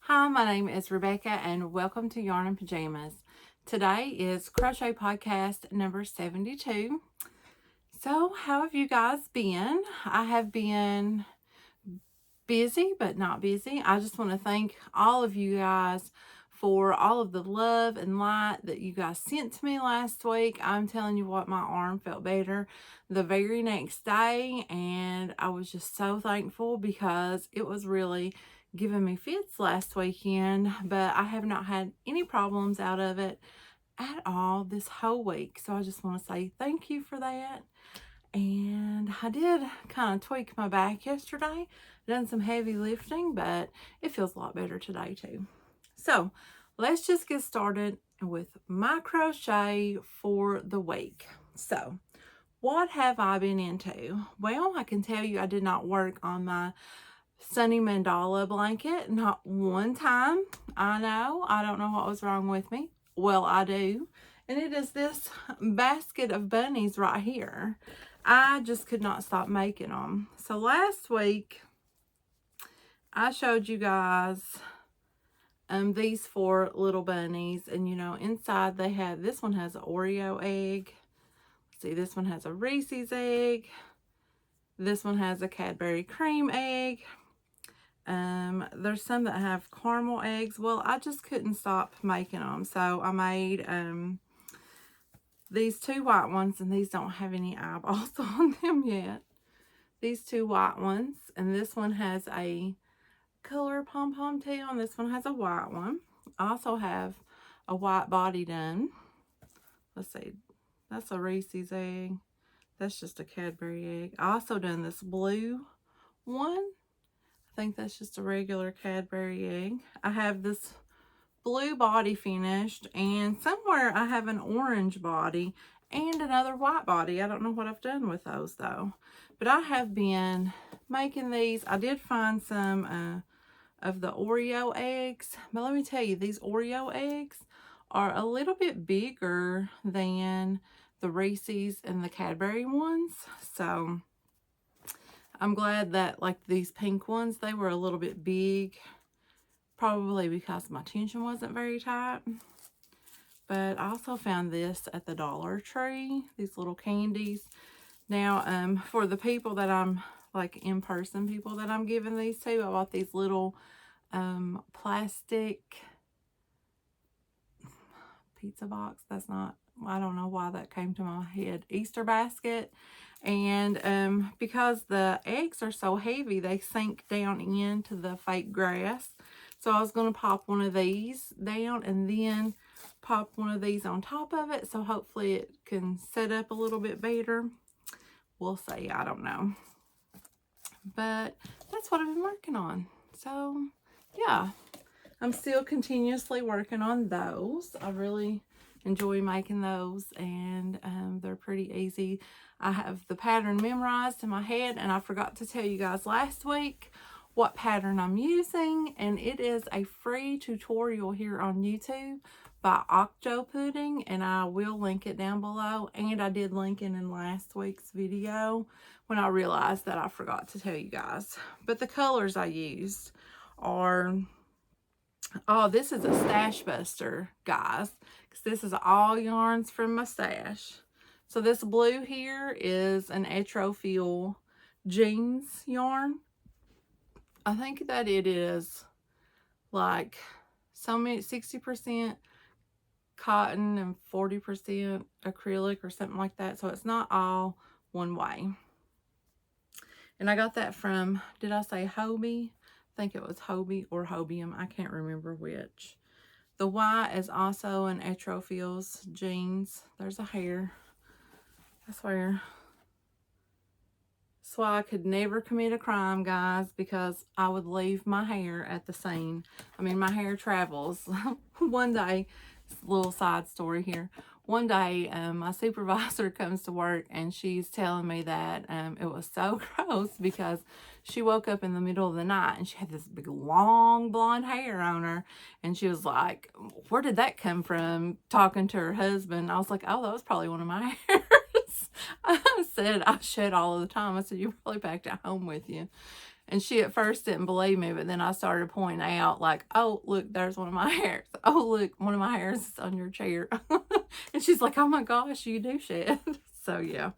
Hi, my name is Rebecca and welcome to Yarn and Pajamas. Today is Crochet Podcast number 72. So, how have you guys been? I have been busy, but not busy. I just want to thank all of you guys for all of the love and light that you guys sent to me last week. I'm telling you what, my arm felt better the very next day, and I was just so thankful because it was really giving me fits last weekend, but I have not had any problems out of it at all this whole week. So I just want to say thank you for that. And I did kind of tweak my back yesterday, done some heavy lifting, but it feels a lot better today too. So let's just get started with my crochet for the week. So what have I been into? Well, I can tell you I did not work on my sunny mandala blanket, not one time. I know, I don't know what was wrong with me. Well, I do. And it is this basket of bunnies right here. I just could not stop making them. So last week, I showed you guys these 4 little bunnies. And, you know, inside they have, this one has an Oreo egg. See, this one has a Reese's egg. This one has a Cadbury cream egg. There's some that have caramel eggs. Well, I just couldn't stop making them. So I made these 2 white ones, and these don't have any eyeballs on them yet. These 2 white ones, and this one has a color pom-pom tail, and this one has a white one. I also have a white body done. Let's see, that's a Reese's egg. That's just a Cadbury egg. I also done this blue one. I think that's just a regular Cadbury egg. I have this blue body finished, and somewhere I have an orange body and another white body. I don't know what I've done with those though, but I have been making these. I did find some of the Oreo eggs, but let me tell you, these Oreo eggs are a little bit bigger than the Reese's and the Cadbury ones. So I'm glad that, like, these pink ones, they were a little bit big, probably because my tension wasn't very tight. But I also found this at the Dollar Tree, these little candies. Now, for the people that I'm, like, in-person people that I'm giving these to, I bought these little plastic pizza box. That's not, I don't know why that came to my head. Easter basket. And because the eggs are so heavy, they sink down into the fake grass. So I was going to pop one of these down and then pop one of these on top of it. So hopefully it can set up a little bit better. We'll see. I don't know. But that's what I've been working on. So yeah, I'm still continuously working on those. I really enjoy making those, and they're pretty easy. I have the pattern memorized in my head, and I forgot to tell you guys last week what pattern I'm using, and it is a free tutorial here on YouTube by Octo Pudding, and I will link it down below. And I did link it in last week's video when I realized that I forgot to tell you guys. But the colors I used are, oh, this is a stash buster, guys, because this is all yarns from my stash. So this blue here is an Etrofil jeans yarn. I think that it is like so many 60% cotton and 40% acrylic or something like that. So it's not all one way. And I got that from, did I say Hobie? I think it was Hobie or Hobium. I can't remember which. The white is also an Etrofil's jeans. There's a hair. I swear. That's why I could never commit a crime, guys, because I would leave my hair at the scene. I mean, my hair travels. One day, little side story here. One day, my supervisor comes to work, and she's telling me that it was so gross because she woke up in the middle of the night and she had this big long blonde hair on her, and she was like, where did that come from? Talking to her husband. I was like, oh, that was probably one of my hairs. I said I shed all of the time. I said, you probably packed it home with you. And she at first didn't believe me, but then I started pointing out, like, oh, look, there's one of my hairs. Oh, look, one of my hairs is on your chair. And she's like, oh my gosh, you do shed. So, yeah.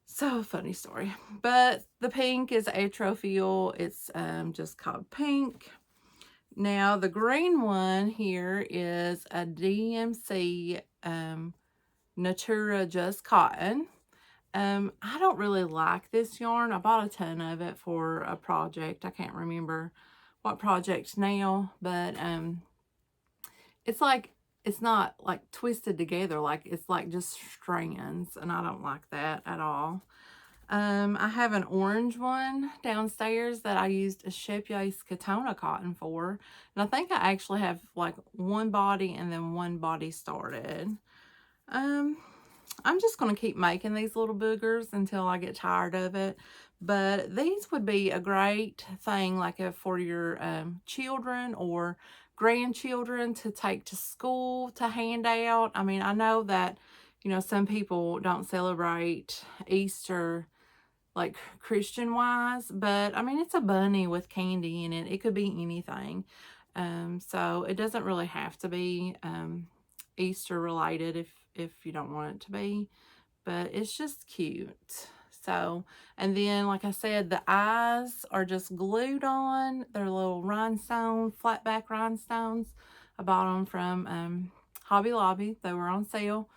So, funny story. But the pink is atrophial. It's just called pink. Now, the green one here is a DMC Natura Just Cotton. I don't really like this yarn. I bought a ton of it for a project. I can't remember what project now, but it's like, it's not like twisted together, like it's like just strands, and I don't like that at all. I have an orange one downstairs that I used a Shepyace Katona cotton for, and I think I actually have like one body and then one body started. I'm just going to keep making these little boogers until I get tired of it. But these would be a great thing, like for your children or grandchildren to take to school to hand out. I mean, I know that, you know, some people don't celebrate Easter like Christian wise, but I mean, it's a bunny with candy in it. It could be anything. So it doesn't really have to be Easter related if you don't want it to be, but it's just cute. So, and then like I said, the eyes are just glued on. They're little rhinestone, flat back rhinestones. I bought them from Hobby Lobby. They were on sale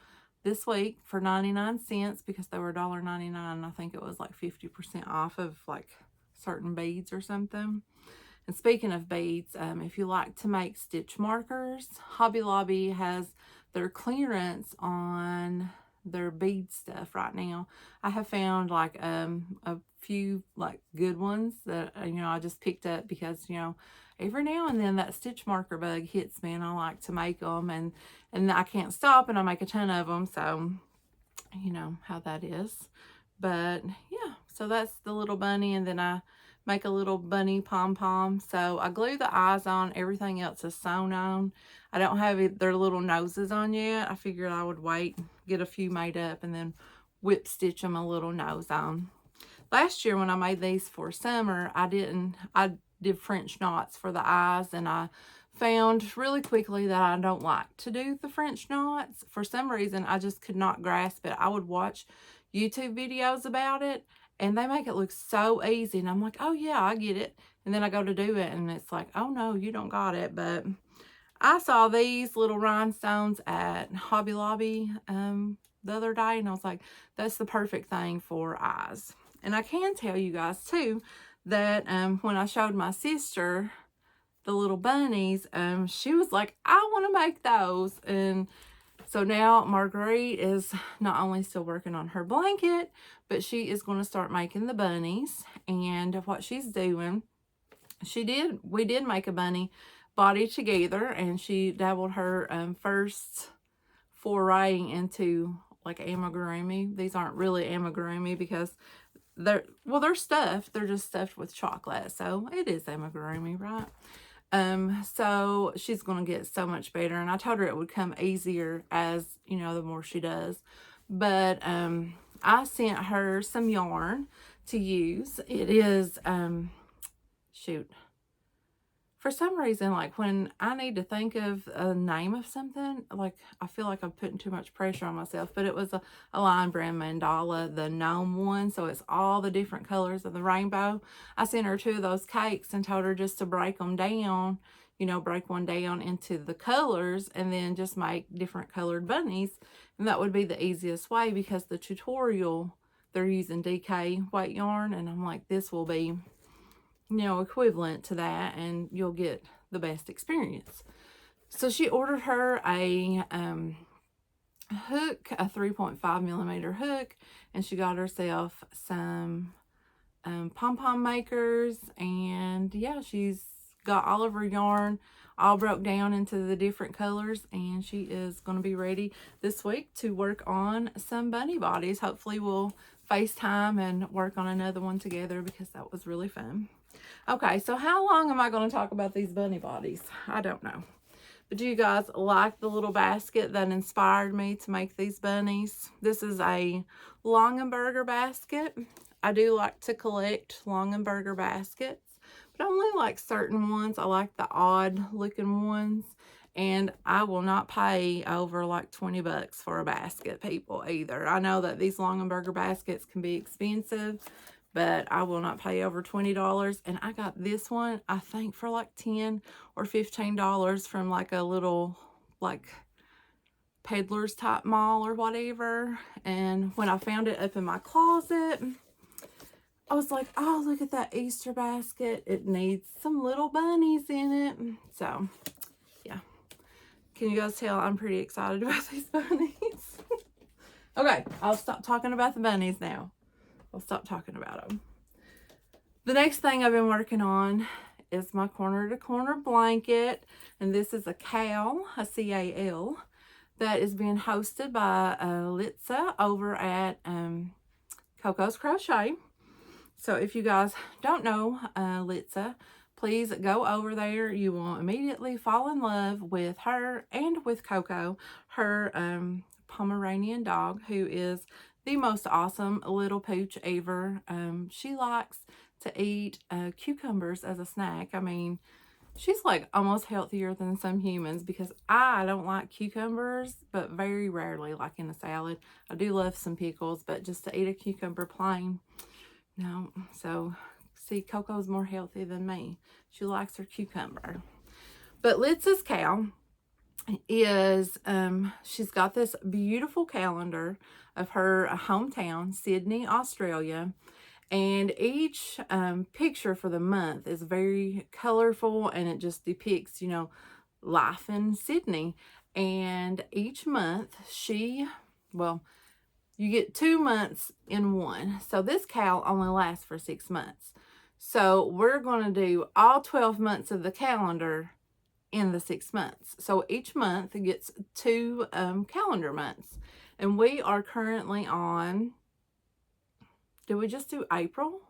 this week for 99 cents because they were $1.99. I think it was like 50% off of like certain beads or something. And speaking of beads, if you like to make stitch markers, Hobby Lobby has their clearance on their bead stuff right now. I have found like a few like good ones that you know, I just picked up because, you know, every now and then that stitch marker bug hits me and I like to make them, and I can't stop, and I make a ton of them, so you know how that is. But yeah, so that's the little bunny, and then I make a little bunny pom-pom. So I glue the eyes on. Everything else is sewn on. I don't have their little noses on yet. I figured I would wait, get a few made up, and then whip stitch them a little nose on. Last year when I made these for summer, I did French knots for the eyes, and I found really quickly that I don't like to do the French knots. For some reason, I just could not grasp it. I would watch YouTube videos about it, and they make it look so easy, and I'm like, oh yeah, I get it. And then I go to do it, and it's like, oh no, you don't got it. But I saw these little rhinestones at Hobby Lobby the other day, and I was like, that's the perfect thing for eyes. And I can tell you guys too that when I showed my sister the little bunnies, she was like, I want to make those. And so now Marguerite is not only still working on her blanket, but she is going to start making the bunnies. And what she's doing, we did make a bunny body together, and she dabbled her first foray into like amigurumi. These aren't really amigurumi because they're stuffed. They're just stuffed with chocolate. So it is amigurumi, right? So she's going to get so much better, and I told her it would come easier as, you know, the more she does. But I sent her some yarn to use. It is shoot, for some reason, like when I need to think of a name of something, like I feel like I'm putting too much pressure on myself, but it was a Lion Brand mandala, the gnome one, so it's all the different colors of the rainbow. I sent her 2 of those cakes and told her just to break them down, you know, break one down into the colors and then just make different colored bunnies. And that would be the easiest way, because the tutorial, they're using DK white yarn, and I'm like, this will be, you know, equivalent to that, and you'll get the best experience. So she ordered her a hook, a 3.5 millimeter hook, and she got herself some pom-pom makers, and yeah, she's got all of her yarn all broke down into the different colors, and she is going to be ready this week to work on some bunny bodies. Hopefully we'll FaceTime and work on another one together, because that was really fun. Okay, so how long am I going to talk about these bunny bodies? I don't know. But do you guys like the little basket that inspired me to make these bunnies? This is a Longenberger basket. I do like to collect Longenberger baskets, but I only like certain ones. I like the odd looking ones, and I will not pay over like 20 bucks for a basket, people, either. I know that these Longenberger baskets can be expensive, but I will not pay over $20. And I got this one, I think, for like $10 or $15 from like a little like peddlers type mall or whatever. And when I found it up in my closet, I was like, oh, look at that Easter basket. It needs some little bunnies in it. So yeah, can you guys tell I'm pretty excited about these bunnies? Okay, I'll stop talking about the bunnies now. I'll stop talking about them. The next thing I've been working on is my corner to corner blanket, and this is a CAL, a CAL, that is being hosted by Litza over at Coco's Crochet. So if you guys don't know Litza, please go over there. You will immediately fall in love with her and with Coco, her Pomeranian dog, who is the most awesome little pooch ever. She likes to eat cucumbers as a snack. I mean, she's like almost healthier than some humans, because I don't like cucumbers, but very rarely, like in a salad. I do love some pickles, but just to eat a cucumber plain, no. So see, Coco's more healthy than me. She likes her cucumber. But Litza's CAL is, she's got this beautiful calendar of her hometown, Sydney, Australia. And each picture for the month is very colorful, and it just depicts, you know, life in Sydney. And each month well, you get 2 months in one. So this CAL only lasts for 6 months. So we're going to do all 12 months of the calendar in the 6 months. So each month gets 2 calendar months. And we are currently on, did we just do April?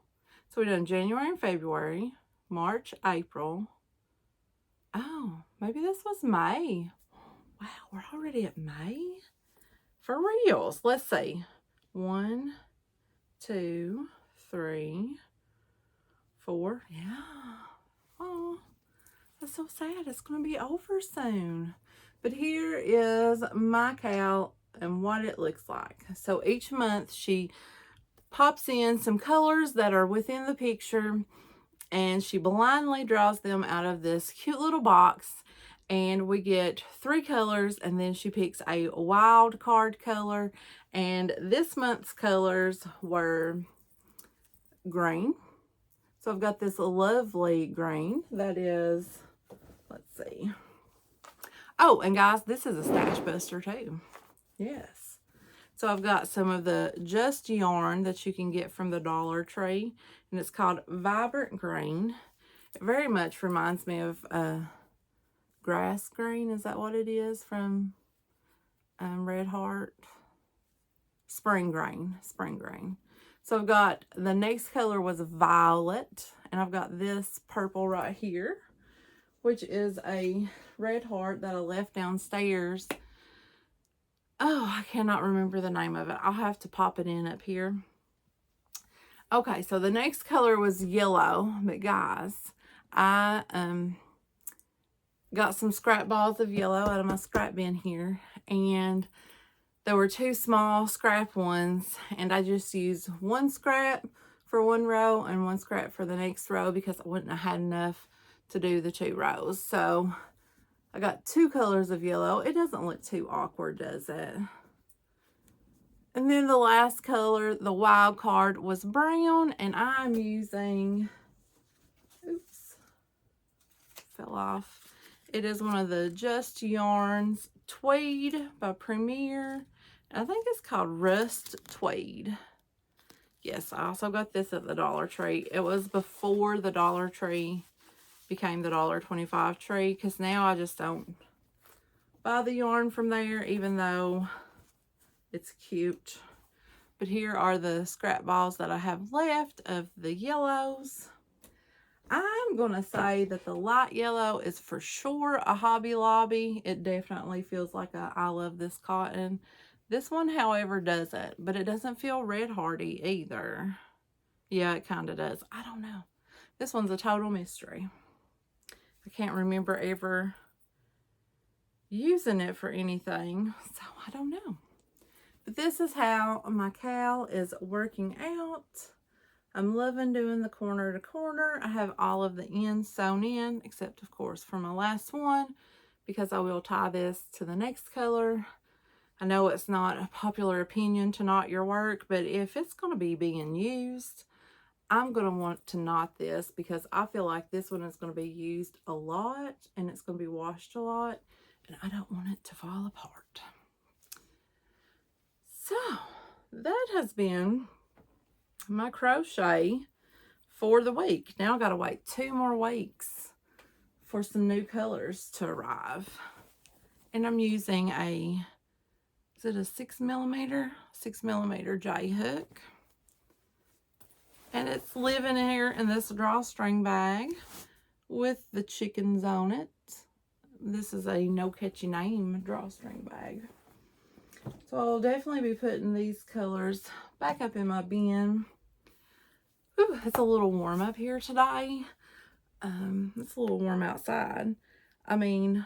So we've done January and February, March, April. Oh, maybe this was May. Wow, we're already at May? For reals. Let's see. 1, 2, 3, 4. Yeah. Oh, that's so sad. It's going to be over soon. But here is my CAL and what it looks like. So each month she pops in some colors that are within the picture, and she blindly draws them out of this cute little box, and we get 3 colors, and then she picks a wild card color. And this month's colors were green. So I've got this lovely green that is, let's see. Oh, and guys, this is a stash buster too. Yes. So I've got some of the Just yarn that you can get from the Dollar Tree, and it's called Vibrant Green. It very much reminds me of grass green. Is that what it is from Red Heart? Spring green. Spring green. So I've got, the next color was violet, and I've got this purple right here, which is a Red Heart that I left downstairs. Oh, I cannot remember the name of it. I'll have to pop it in up here. Okay, so the next color was yellow. But guys, I got some scrap balls of yellow out of my scrap bin here. And there were 2 small scrap ones. And I just used 1 scrap for 1 row and 1 scrap for the next row, because I wouldn't have had enough to do the 2 rows. So I got 2 colors of yellow. It doesn't look too awkward, does it? And then the last color, the wild card, was brown, and I'm using, oops, fell off. It is one of the Just Yarns Tweed by Premier. I think it's called Rust Tweed. Yes, I also got this at the Dollar Tree. It was before the Dollar Tree became the $1.25 tree, because now I just don't buy the yarn from there, even though it's cute. But here are the scrap balls that I have left of the yellows. I'm gonna say that the light yellow is for sure a Hobby Lobby. It definitely feels like a I love this cotton. This one, however, doesn't, but it doesn't feel Red Hearty either. Yeah, it kind of does. I don't know. This one's a total mystery. I can't remember ever using it for anything, so I don't know. But this is how my cowl is working out. I'm loving doing the corner to corner. I have all of the ends sewn in, except of course for my last one, because I will tie this to the next color. I know it's not a popular opinion to knot your work, but if it's going to be being used, I'm going to want to knot this because I feel like this one is going to be used a lot and it's going to be washed a lot, and I don't want it to fall apart. So that has been my crochet for the week. Now I got to wait 2 more weeks for some new colors to arrive. And I'm using is it a 6mm J hook. And it's living here in this drawstring bag with the chickens on it. This is a no catchy name drawstring bag. So I'll definitely be putting these colors back up in my bin. Whew, it's a little warm up here today. It's a little warm outside. I mean,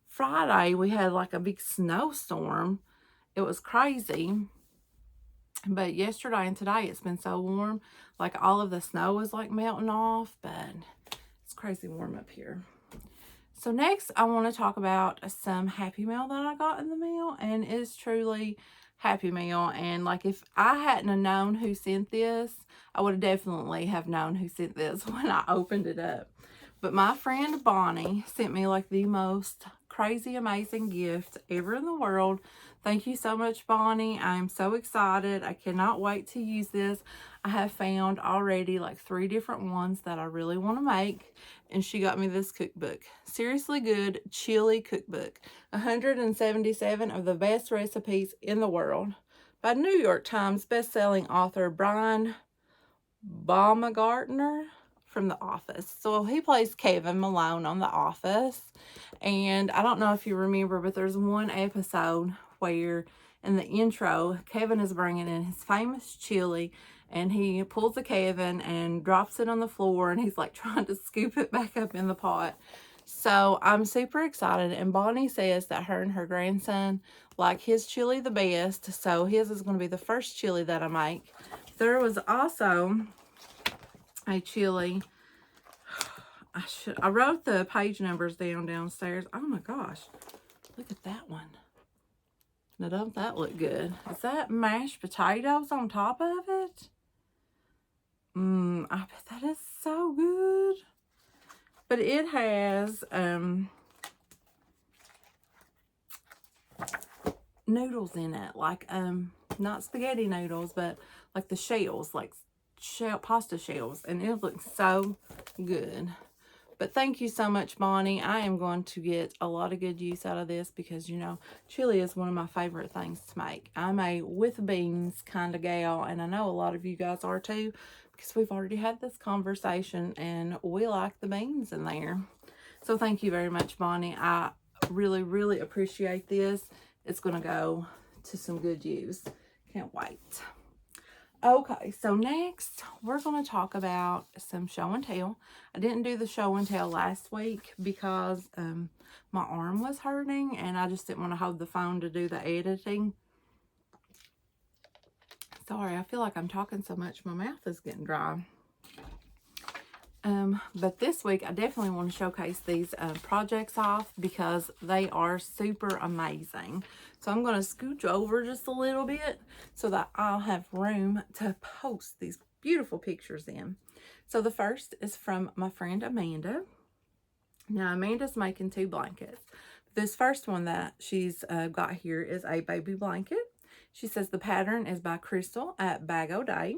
Friday we had like a big snowstorm. It was crazy. But yesterday and today it's been so warm. Like all of the snow is like melting off, but it's crazy warm up here. So next I want to talk about some Happy Mail that I got in the mail, and it's truly Happy Mail. And like if I hadn't have known who sent this, I would have definitely have known who sent this when I opened it up. But my friend Bonnie sent me like the most crazy amazing gift ever in the world. Thank you so much, Bonnie. I'm so excited. I cannot wait to use this. I have found already like 3 different ones that I really want to make. And she got me this cookbook. Seriously Good Chili Cookbook. 177 of the best recipes in the world. By New York Times bestselling author Brian Baumgartner from The Office. So he plays Kevin Malone on The Office. And I don't know if you remember, but there's one episode where in the intro, Kevin is bringing in his famous chili, and he pulls a Kevin and drops it on the floor, and he's like trying to scoop it back up in the pot. So I'm super excited, and Bonnie says that her and her grandson like his chili the best, so his is going to be the first chili that I make. There was also a chili. I wrote the page numbers downstairs. Oh my gosh, look at that one. Now don't that look good? Is that mashed potatoes on top of it? I bet that is so good. But it has noodles in it, like not spaghetti noodles, but like the shells, like pasta shells, and it looks so good. But thank you so much, Bonnie. I am going to get a lot of good use out of this because, you know, chili is one of my favorite things to make. I'm a with beans kind of gal, and I know a lot of you guys are too, because we've already had this conversation and we like the beans in there. So thank you very much, Bonnie. I really, really appreciate this. It's going to go to some good use. Can't wait. Okay, so next we're going to talk about some show and tell. I didn't do the show and tell last week because my arm was hurting and I just didn't want to hold the phone to do the editing. Sorry, I feel like I'm talking so much my mouth is getting dry. But this week I definitely want to showcase these projects off because they are super amazing. So I'm going to scooch over just a little bit so that I'll have room to post these beautiful pictures in. So the first is from my friend Amanda. Now Amanda's making 2 blankets. This first one that she's got here is a baby blanket. She says the pattern is by Crystal at Bag O' Day.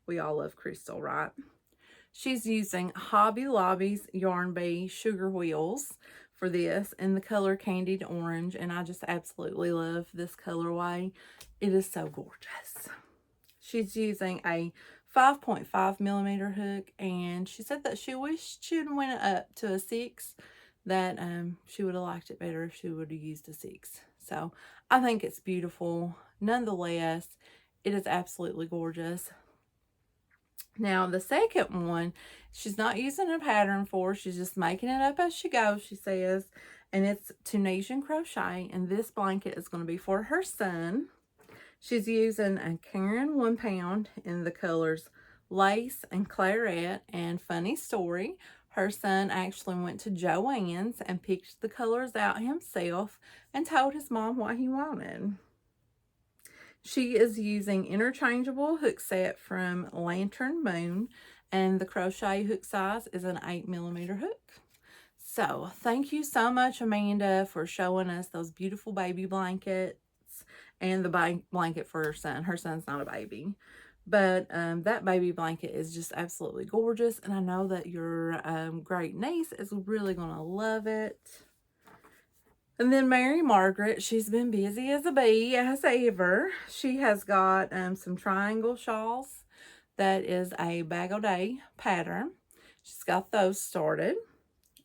We all love Crystal, right? She's using Hobby Lobby's Yarn Bee Sugar Wheels for this in the color Candied Orange, and I just absolutely love this colorway. It is so gorgeous. She's using a 5.5mm hook, and she said that she wished she would went up to a 6, that she would have liked it better if she would have used a 6. So I think it's beautiful. Nonetheless, it is absolutely gorgeous. Now, the second one, she's not using a pattern for, she's just making it up as she goes, she says. And it's Tunisian crochet, and this blanket is going to be for her son. She's using a Karen 1 pound in the colors Lace and Claret and Funny Story. Her son actually went to Joann's and picked the colors out himself and told his mom what he wanted. She is using interchangeable hook set from Lantern Moon, and the crochet hook size is an 8mm hook. So thank you so much, Amanda, for showing us those beautiful baby blankets and the blanket for her son. Her son's not a baby, but that baby blanket is just absolutely gorgeous, and I know that your great niece is really going to love it. And then Mary Margaret, she's been busy as a bee as ever. She has got some triangle shawls. That is a bag-o-day pattern. She's got those started.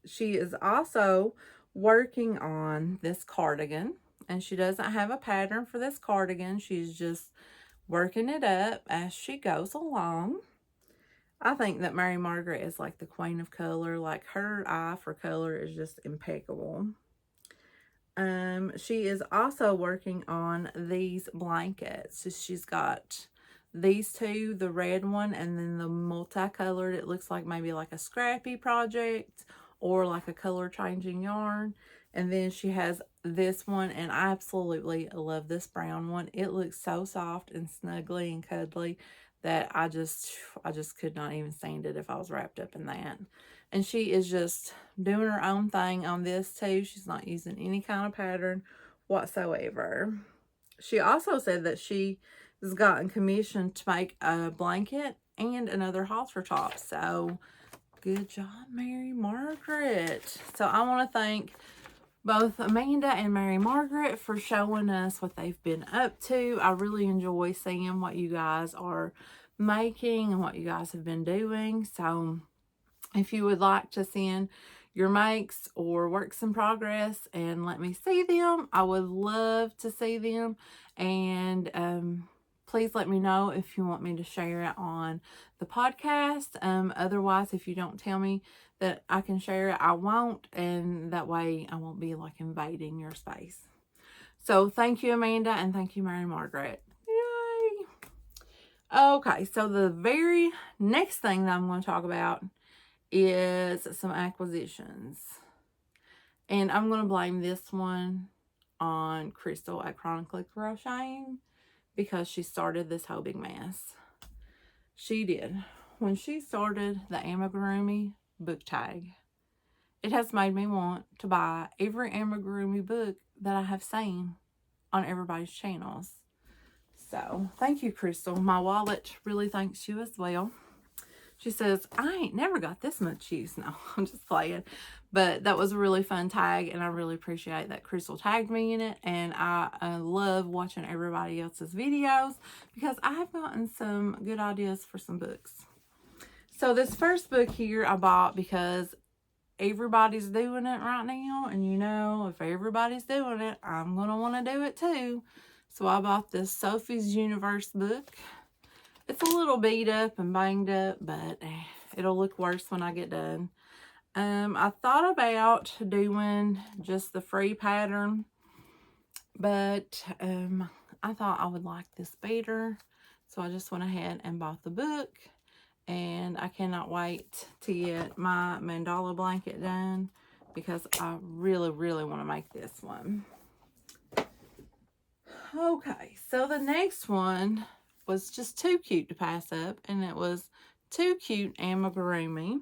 She is also working on this cardigan, and she doesn't have a pattern for this cardigan. She's just working it up as she goes along. I think that Mary Margaret is like the queen of color. Like, her eye for color is just impeccable. She is also working on these blankets. So she's got these two, the red one and then the multicolored. It looks like maybe like a scrappy project or like a color changing yarn. And then she has this one, and I absolutely love this brown one. It looks so soft and snuggly and cuddly that I just could not even stand it if I was wrapped up in that. And she is just doing her own thing on this too. She's not using any kind of pattern whatsoever. She also said that she has gotten commissioned to make a blanket and another halter top. So good job, Mary Margaret. So I want to thank both Amanda and Mary Margaret for showing us what they've been up to. I really enjoy seeing what you guys are making and what you guys have been doing. So if you would like to send your makes or works in progress and let me see them, I would love to see them. And please let me know if you want me to share it on the podcast. Otherwise, if you don't tell me that I can share it, I won't. And that way I won't be like invading your space. So thank you, Amanda, and thank you, Mary Margaret. Yay! Okay, so the very next thing that I'm going to talk about is some acquisitions. And I'm going to blame this one on Crystal at Chronically Crocheting because she started this whole big mess. She did. When she started the amigurumi book tag, it has made me want to buy every amigurumi book that I have seen on everybody's channels. So thank you, Crystal. My wallet really thanks you as well. She says, I ain't never got this much use. No, I'm just playing. But that was a really fun tag, and I really appreciate that Crystal tagged me in it. And I love watching everybody else's videos because I have gotten some good ideas for some books. So this first book here I bought because everybody's doing it right now. And you know, if everybody's doing it, I'm going to want to do it too. So I bought this Sophie's Universe book. It's a little beat up and banged up, but it'll look worse when I get done. I thought about doing just the free pattern, but I thought I would like this better. So I just went ahead and bought the book, and I cannot wait to get my mandala blanket done because I really, really want to make this one. Okay, so the next one was just too cute to pass up, and it was Too Cute Amigurumi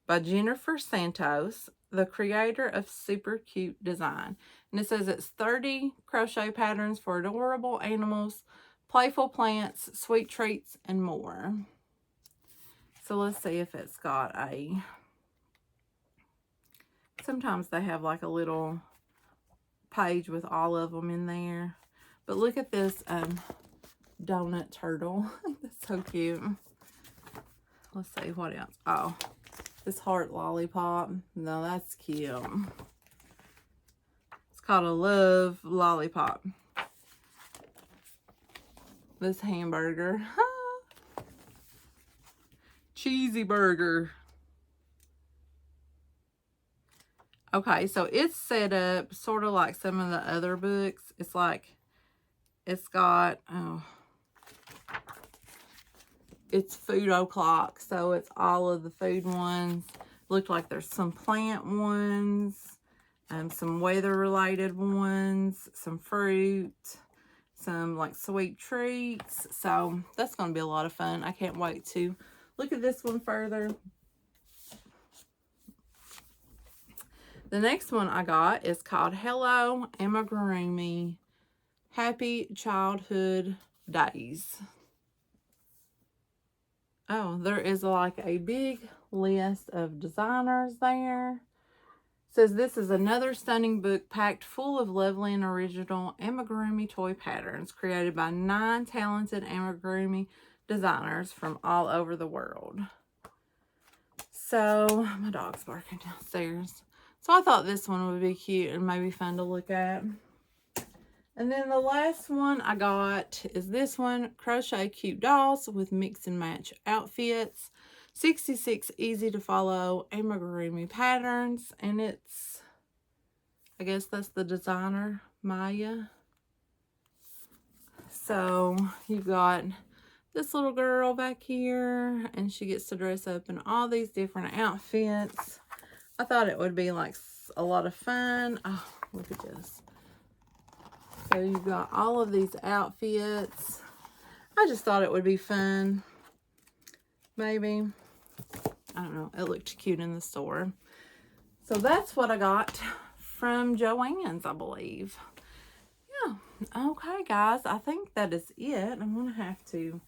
by Jennifer Santos, the creator of Super Cute Design. And it says it's 30 crochet patterns for adorable animals, playful plants, sweet treats, and more. So let's see if it's got a... Sometimes they have like a little page with all of them in there. But look at this donut turtle. That's so cute. Let's see what else. Oh, this heart lollipop. No, that's cute. It's called a love lollipop. This hamburger. cheesy burger. Okay, so it's set up sort of like some of the other books. It's like, it's got, oh, it's food o'clock, so it's all of the food ones. Looked like there's some plant ones, some weather related ones, some fruit, some like sweet treats. So that's going to be a lot of fun. I can't wait to look at this one further. The next one I got is called Hello Amigurumi Happy Childhood Days. Oh, there is like a big list of designers there. It says this is another stunning book packed full of lovely and original amigurumi toy patterns created by 9 talented amigurumi designers from all over the world. So, my dog's barking downstairs. So I thought this one would be cute and maybe fun to look at. And then the last one I got is this one, Crochet Cute Dolls with Mix and Match Outfits. 66 easy to follow amigurumi patterns. And it's, I guess that's the designer, Maya. So you've got this little girl back here, and she gets to dress up in all these different outfits. I thought it would be like a lot of fun. Oh, look at this. So you've got all of these outfits. I just thought it would be fun. Maybe. I don't know. It looked cute in the store. So that's what I got from Joann's, I believe. Yeah. Okay, guys. I think that is it. I'm going to have to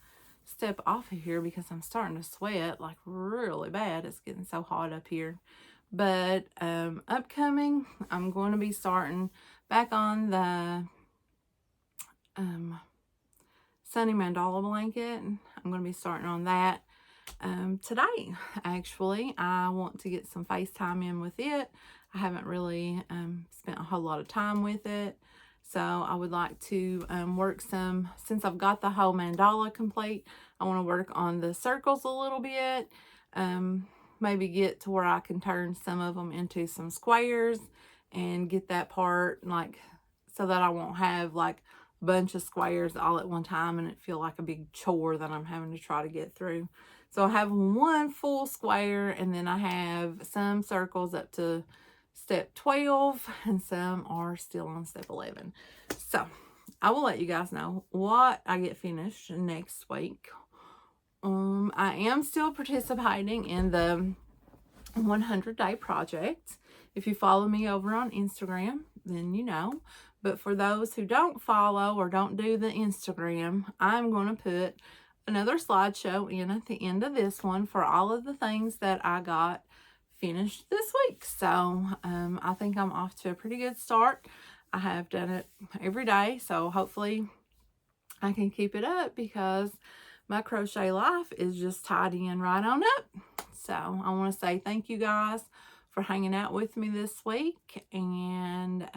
step off of here because I'm starting to sweat like really bad. It's getting so hot up here. But upcoming, I'm going to be starting back on the Sunny Mandala blanket. I'm going to be starting on that today. Actually, I want to get some FaceTime in with it. I haven't really spent a whole lot of time with it. So I would like to work some, since I've got the whole mandala complete, I want to work on the circles a little bit. Maybe get to where I can turn some of them into some squares and get that part like so that I won't have like a bunch of squares all at one time and it feel like a big chore that I'm having to try to get through. So I have one full square, and then I have some circles up to step 12 and some are still on step 11. So I will let you guys know what I get finished next week. I am still participating in the 100-day project. If you follow me over on Instagram, then you know. But for those who don't follow or don't do the Instagram, I'm going to put another slideshow in at the end of this one for all of the things that I got finished this week. So I think I'm off to a pretty good start. I have done it every day, so hopefully I can keep it up because my crochet life is just tidying right on up. So I want to say thank you guys for hanging out with me this week. And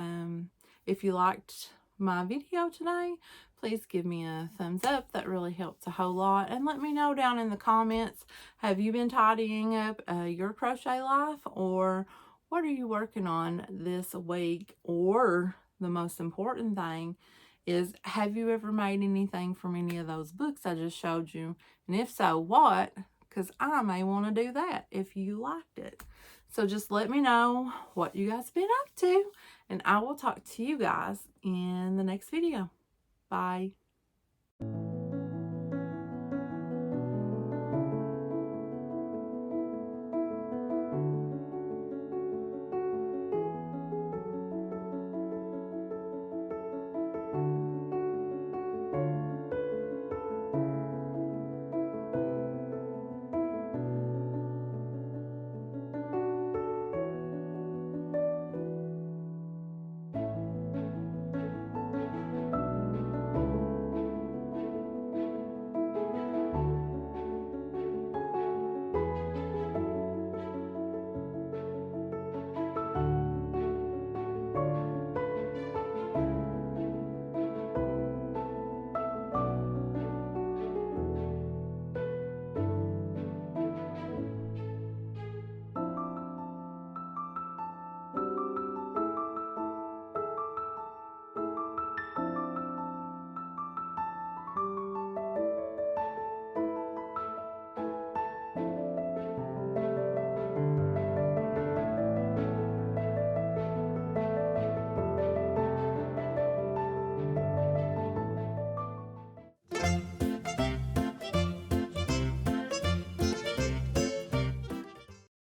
if you liked my video today, please give me a thumbs up. That really helps a whole lot. And let me know down in the comments, have you been tidying up your crochet life? Or what are you working on this week? Or the most important thing is, have you ever made anything from any of those books I just showed you? And if so, what? Because I may want to do that if you liked it. So just let me know what you guys been up to, and I will talk to you guys in the next video. Bye.